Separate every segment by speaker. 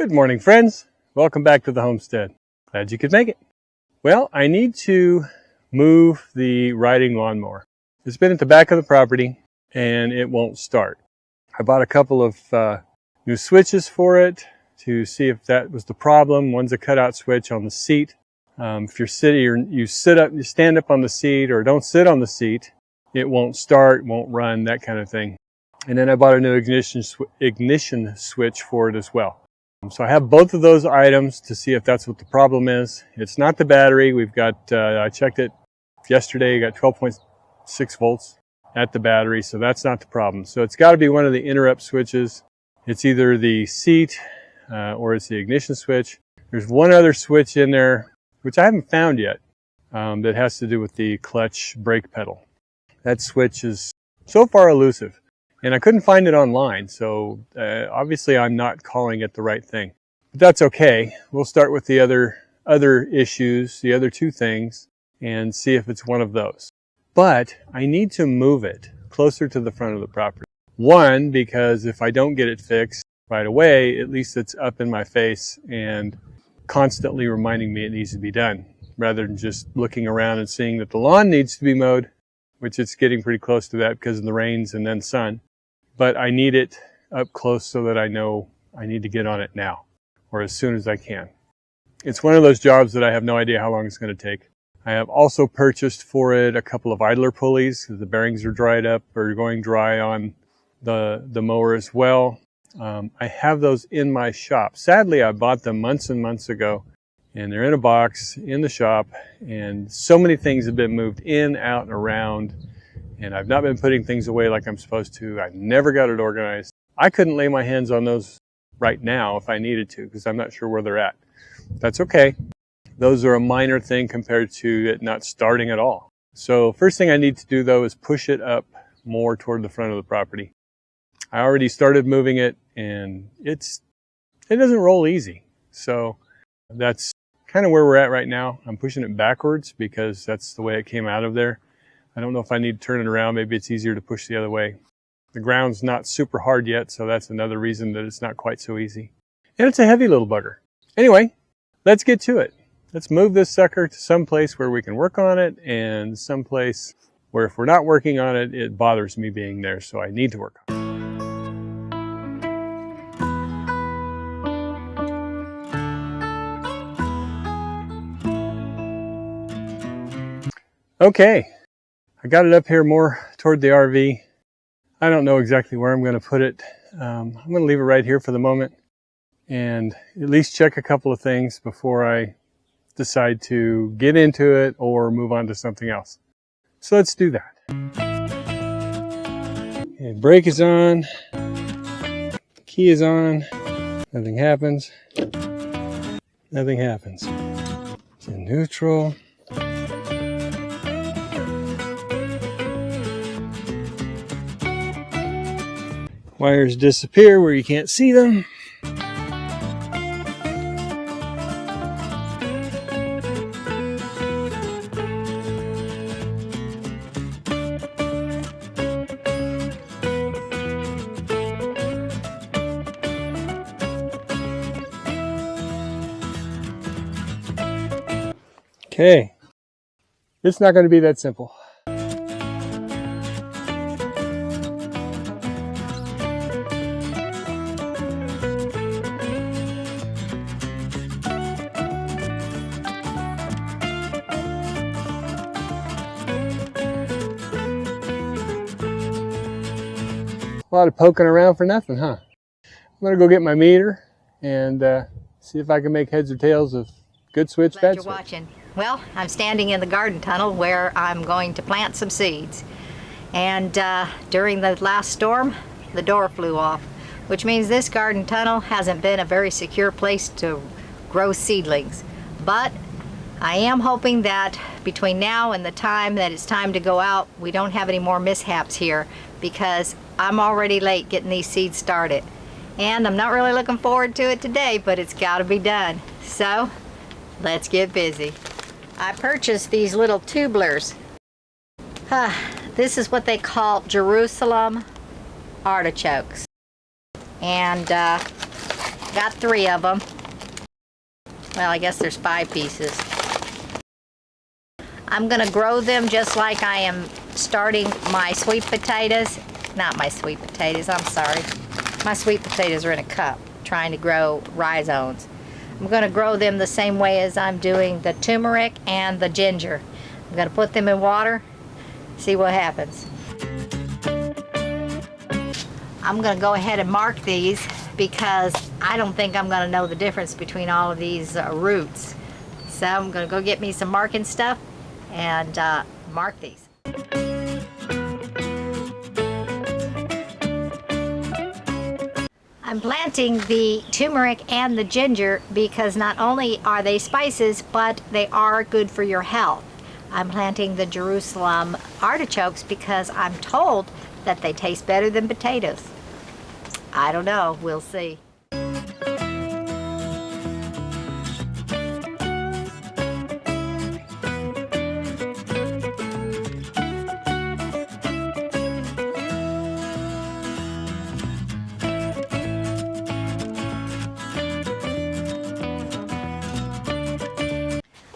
Speaker 1: Good morning, friends. Welcome back to the homestead. Glad you could make it. Well, I need to move the riding lawnmower. It's been at the back of the property and it won't start. I bought a couple of new switches for it to see if that was the problem. One's a cutout switch on the seat. If you're sitting, or you stand up on the seat, or don't sit on the seat, it won't start, won't run, that kind of thing. And then I bought a new ignition switch for it as well. So I have both of those items to see if that's what the problem is. It's not the battery. We've got, I checked it yesterday, got 12.6 volts at the battery, so that's not the problem. So it's got to be one of the interrupt switches. It's either the seat or it's the ignition switch. There's one other switch in there, which I haven't found yet, that has to do with the clutch brake pedal. That switch is so far elusive. And I couldn't find it online, so obviously I'm not calling it the right thing. But that's okay. We'll start with the other issues, the other two things, and see if it's one of those. But I need to move it closer to the front of the property. One, because if I don't get it fixed right away, at least it's up in my face and constantly reminding me it needs to be done, rather than just looking around and seeing that the lawn needs to be mowed, which it's getting pretty close to that because of the rains and then sun. But I need it up close so that I know I need to get on it now, or as soon as I can. It's one of those jobs that I have no idea how long it's going to take. I have also purchased for it a couple of idler pulleys because the bearings are dried up or going dry on the mower as well. I have those in my shop. Sadly, I bought them months and months ago, and they're in a box in the shop, and so many things have been moved in, out, and around. And I've not been putting things away like I'm supposed to. I never got it organized. I couldn't lay my hands on those right now if I needed to because I'm not sure where they're at. That's okay. Those are a minor thing compared to it not starting at all. So first thing I need to do though is push it up more toward the front of the property. I already started moving it and it doesn't roll easy. So that's kind of where we're at right now. I'm pushing it backwards because that's the way it came out of there. I don't know if I need to turn it around. Maybe it's easier to push the other way. The ground's not super hard yet, so that's another reason that it's not quite so easy. And it's a heavy little bugger. Anyway, let's get to it. Let's move this sucker to some place where we can work on it and some place where if we're not working on it, it bothers me being there, so I need to work on it. Okay. I got it up here more toward the RV. I don't know exactly where I'm going to put it. I'm going to leave it right here for the moment and at least check a couple of things before I decide to get into it or move on to something else. So let's do that. Okay, brake is on. Key is on. Nothing happens. Nothing happens. It's in neutral. Wires disappear where you can't see them. Okay, it's not going to be that simple. A lot of poking around for nothing, huh? I'm going to go get my meter and see if I can make heads or tails of good switch, bad switch.
Speaker 2: You're watching. Well, I'm standing in the garden tunnel where I'm going to plant some seeds. And during the last storm, the door flew off, which means this garden tunnel hasn't been a very secure place to grow seedlings. But I am hoping that between now and the time that it's time to go out, we don't have any more mishaps here, because I'm already late getting these seeds started. And I'm not really looking forward to it today, but it's got to be done. So let's get busy. I purchased these little tubulars. This is what they call Jerusalem artichokes. And Got 3 of them. Well, I guess there's 5 pieces. I'm gonna grow them just like I am starting my sweet potatoes. Not my sweet potatoes, I'm sorry. My sweet potatoes are in a cup, trying to grow rhizomes. I'm gonna grow them the same way as I'm doing the turmeric and the ginger. I'm gonna put them in water, see what happens. I'm gonna go ahead and mark these because I don't think I'm gonna know the difference between all of these roots. So I'm gonna go get me some marking stuff and mark these. I'm planting the turmeric and the ginger because not only are they spices, but they are good for your health. I'm planting the Jerusalem artichokes because I'm told that they taste better than potatoes. I don't know, we'll see.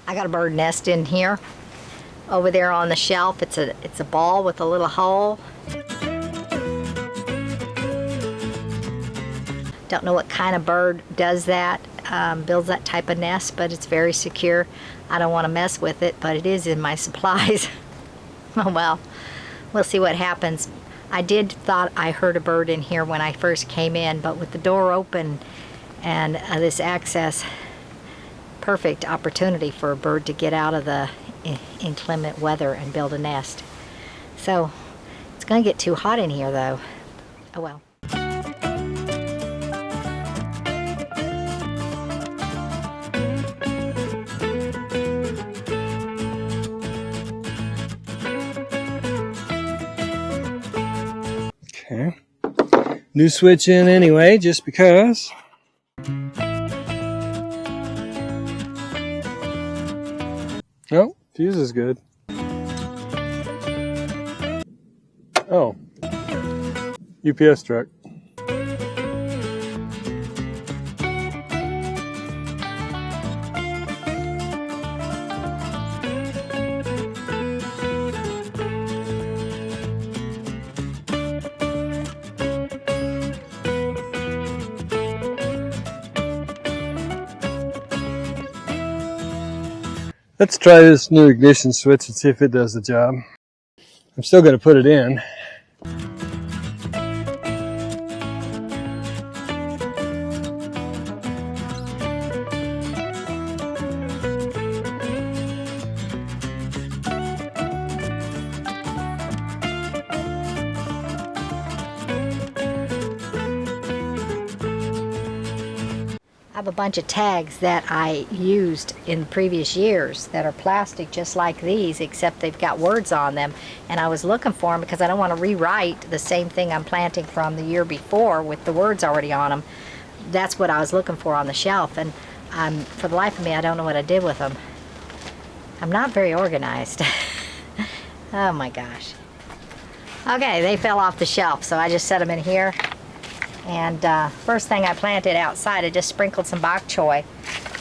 Speaker 2: I got a bird nest in here. Over there on the shelf, it's a ball with a little hole. Don't know what kind of bird does that, builds that type of nest, but it's very secure. I don't want to mess with it, but it is in my supplies. Oh well, we'll see what happens. I thought I heard a bird in here when I first came in, but with the door open and this access, perfect opportunity for a bird to get out of the inclement weather and build a nest. So it's going to get too hot in here though. Oh well.
Speaker 1: Okay. New switch in anyway, just because. Oh, fuse is good. Oh. UPS truck. Let's try this new ignition switch and see if it does the job. I'm still going to put it in.
Speaker 2: I have a bunch of tags that I used in previous years that are plastic just like these, except they've got words on them, and I was looking for them because I don't want to rewrite the same thing I'm planting from the year before with the words already on them. That's what I was looking for on the shelf, and for the life of me I don't know what I did with them. I'm not very organized. Oh my gosh. Okay, they fell off the shelf, so I just set them in here. And first thing I planted outside, I just sprinkled some bok choy.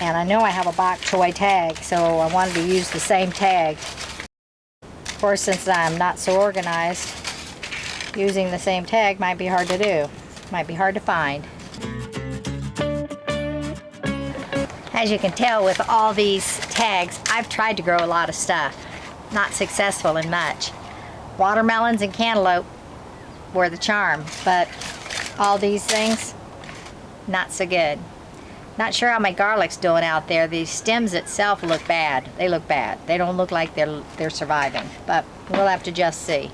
Speaker 2: And I know I have a bok choy tag, so I wanted to use the same tag. Of course, since I'm not so organized, using the same tag might be hard to do. Might be hard to find. As you can tell with all these tags, I've tried to grow a lot of stuff. Not successful in much. Watermelons and cantaloupe were the charm, but all these things, not so good. Not sure how my garlic's doing out there. These stems itself look bad. They look bad. They don't look like they're surviving, but we'll have to just see.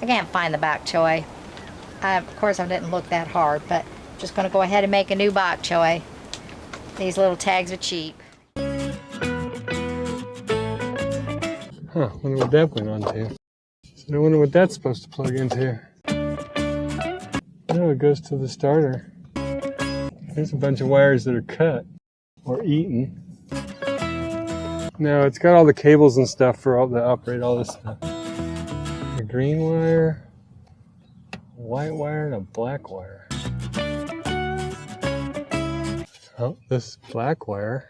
Speaker 2: I can't find the bok choy. Of course, I didn't look that hard, but I'm just going to go ahead and make a new bok choy. These little tags are cheap.
Speaker 1: Huh, wonder what that went on to. So I wonder what that's supposed to plug into. Oh, it goes to the starter. There's a bunch of wires that are cut or eaten. No, it's got all the cables and stuff for all to operate all this stuff. A green wire, a white wire, and a black wire. Oh, this black wire.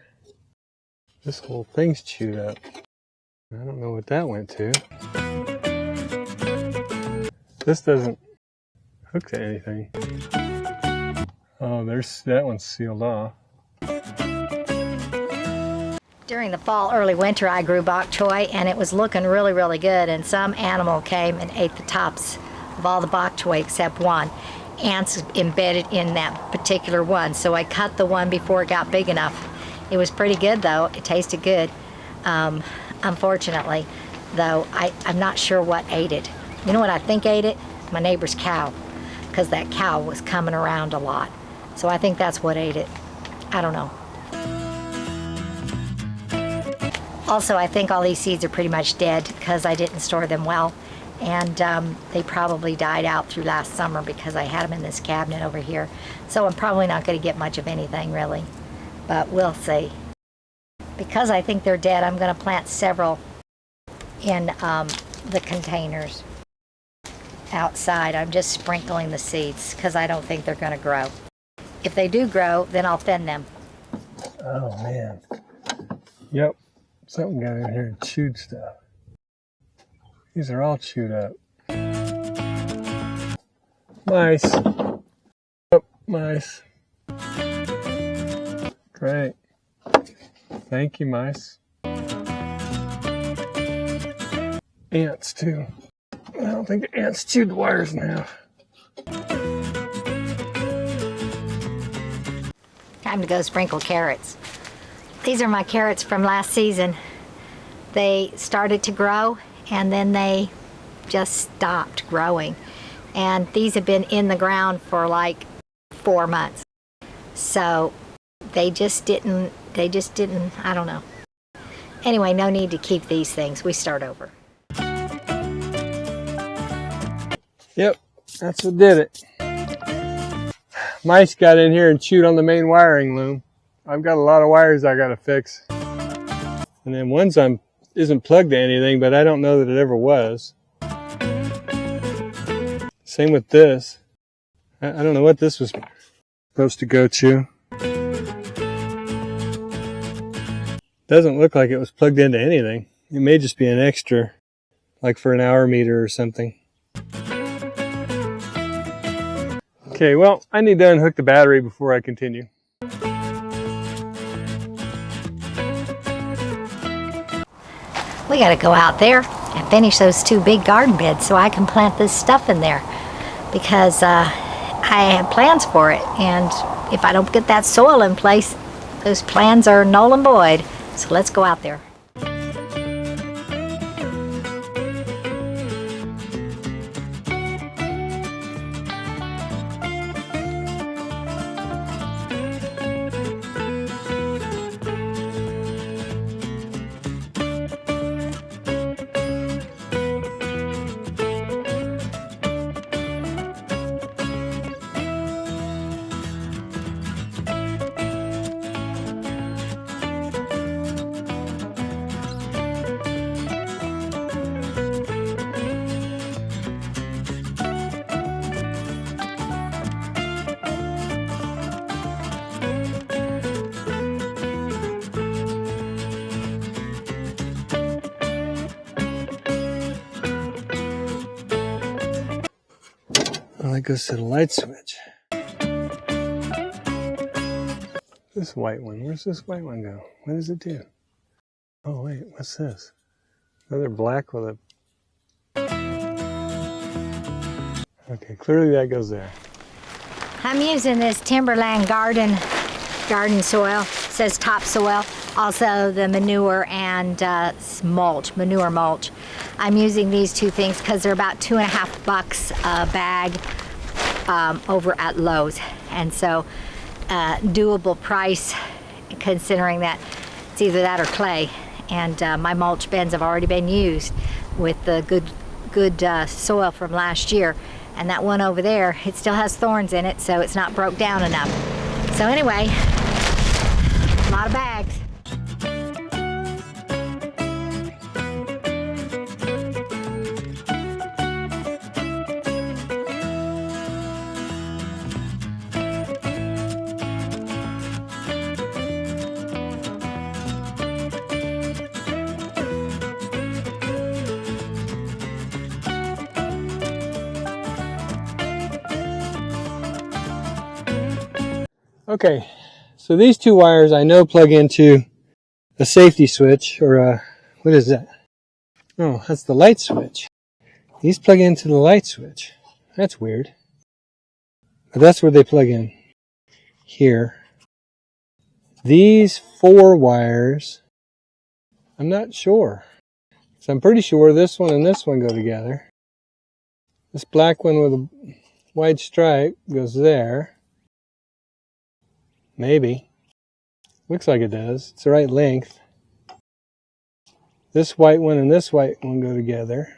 Speaker 1: This whole thing's chewed up. I don't know what that went to. This doesn't hook to anything. Oh, that one's sealed off.
Speaker 2: During the fall, early winter, I grew bok choy, and it was looking really, really good. And some animal came and ate the tops of all the bok choy except one. Ants embedded in that particular one, so I cut the one before it got big enough. It was pretty good, though. It tasted good. Unfortunately, though, I'm not sure what ate it. You know what I think ate it? My neighbor's cow, because that cow was coming around a lot. So I think that's what ate it. I don't know. Also, I think all these seeds are pretty much dead because I didn't store them well. And they probably died out through last summer because I had them in this cabinet over here. So I'm probably not going to get much of anything, really. But we'll see. Because I think they're dead, I'm going to plant several in the containers outside. I'm just sprinkling the seeds because I don't think they're going to grow. If they do grow, then I'll thin them.
Speaker 1: Oh, man. Yep. Something got in here and chewed stuff. These are all chewed up. Mice. Oh, mice. Great. Thank you, mice. Ants, too. I don't think the ants chewed the wires in half.
Speaker 2: Time to go sprinkle carrots. These are my carrots from last season. They started to grow and then they just stopped growing. And these have been in the ground for like 4 months. So they just didn't, I don't know. Anyway, no need to keep these things. We start over.
Speaker 1: Yep, that's what did it. Mice got in here and chewed on the main wiring loom. I've got a lot of wires I gotta fix. And then one's isn't plugged to anything, but I don't know that it ever was. Same with this. I don't know what this was supposed to go to. Doesn't look like it was plugged into anything. It may just be an extra, like for an hour meter or something. Okay, well, I need to unhook the battery before I continue.
Speaker 2: We gotta go out there and finish those 2 big garden beds so I can plant this stuff in there, because I have plans for it, and if I don't get that soil in place, those plans are null and void. So let's go out there.
Speaker 1: Well, that goes to the light switch. This white one, where's this white one go? What does it do? Oh wait, what's this? Another black with a... Okay, clearly that goes there.
Speaker 2: I'm using this Timberland garden soil. It says topsoil. Also the manure and manure mulch. I'm using these 2 things because they're about $2.50 a bag over at Lowe's, and so doable price considering that it's either that or clay. And my mulch bins have already been used with the good soil from last year, and that one over there, it still has thorns in it, so it's not broke down enough. So anyway, a lot of bags.
Speaker 1: Okay, so these two wires I know plug into a safety switch, or a, what is that? Oh, that's the light switch. These plug into the light switch. That's weird. But that's where they plug in. Here. These 4 wires, I'm not sure. So I'm pretty sure this one and this one go together. This black one with a white stripe goes there. Maybe. Looks like it does. It's the right length. This white one and this white one go together.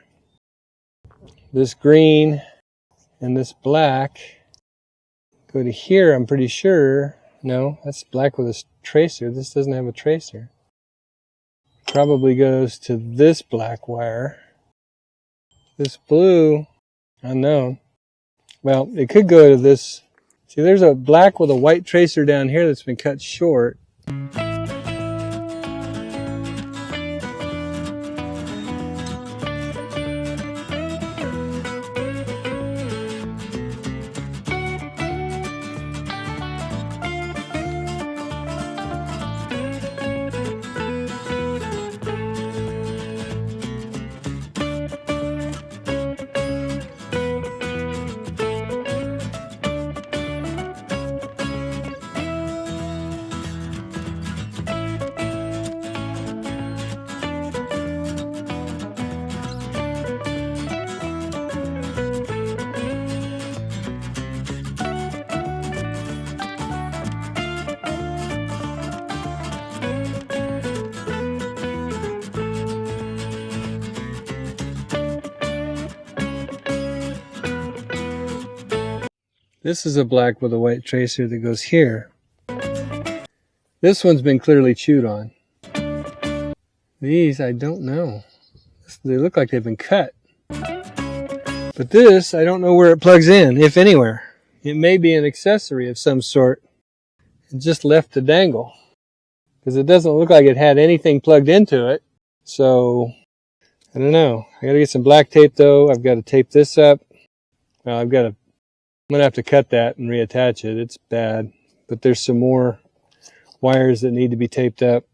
Speaker 1: This green and this black go to here, I'm pretty sure. No, that's black with a tracer. This doesn't have a tracer. Probably goes to this black wire. This blue, unknown. Well, it could go to this. See, there's a black with a white tracer down here that's been cut short. This is a black with a white tracer that goes here. This one's been clearly chewed on. These, I don't know. They look like they've been cut. But this, I don't know where it plugs in, if anywhere. It may be an accessory of some sort. It just left to dangle. Because it doesn't look like it had anything plugged into it. So, I don't know. I gotta get some black tape though. I've got to tape this up. Well, I'm gonna have to cut that and reattach it. It's bad. But there's some more wires that need to be taped up.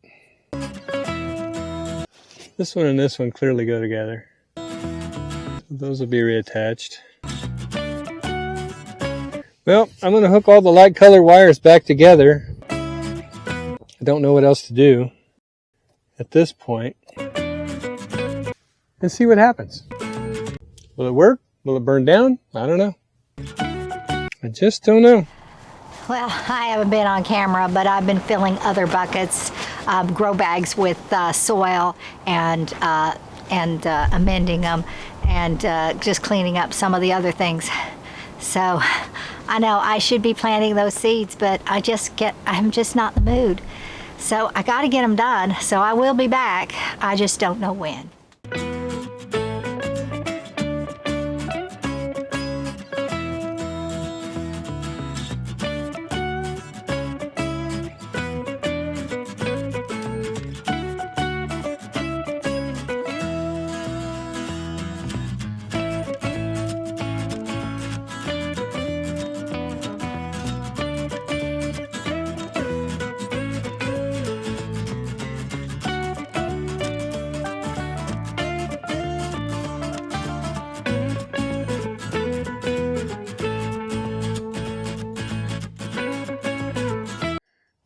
Speaker 1: This one and this one clearly go together. Those will be reattached. Well, I'm going to hook all the light color wires back together. I don't know what else to do at this point. And see what happens. Will it work? Will it burn down? I don't know. I just don't know.
Speaker 2: Well, I haven't been on camera, but I've been filling other buckets, grow bags with soil and amending them and just cleaning up some of the other things. So I know I should be planting those seeds, but I'm just not in the mood. So I got to get them done. So I will be back. I just don't know when.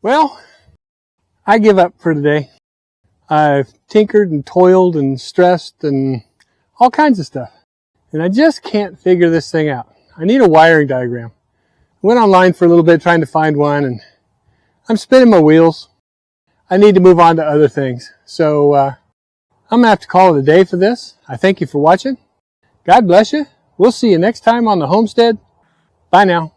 Speaker 1: Well, I give up for today. I've tinkered and toiled and stressed and all kinds of stuff. And I just can't figure this thing out. I need a wiring diagram. I went online for a little bit trying to find one, and I'm spinning my wheels. I need to move on to other things. So I'm going to have to call it a day for this. I thank you for watching. God bless you. We'll see you next time on the homestead. Bye now.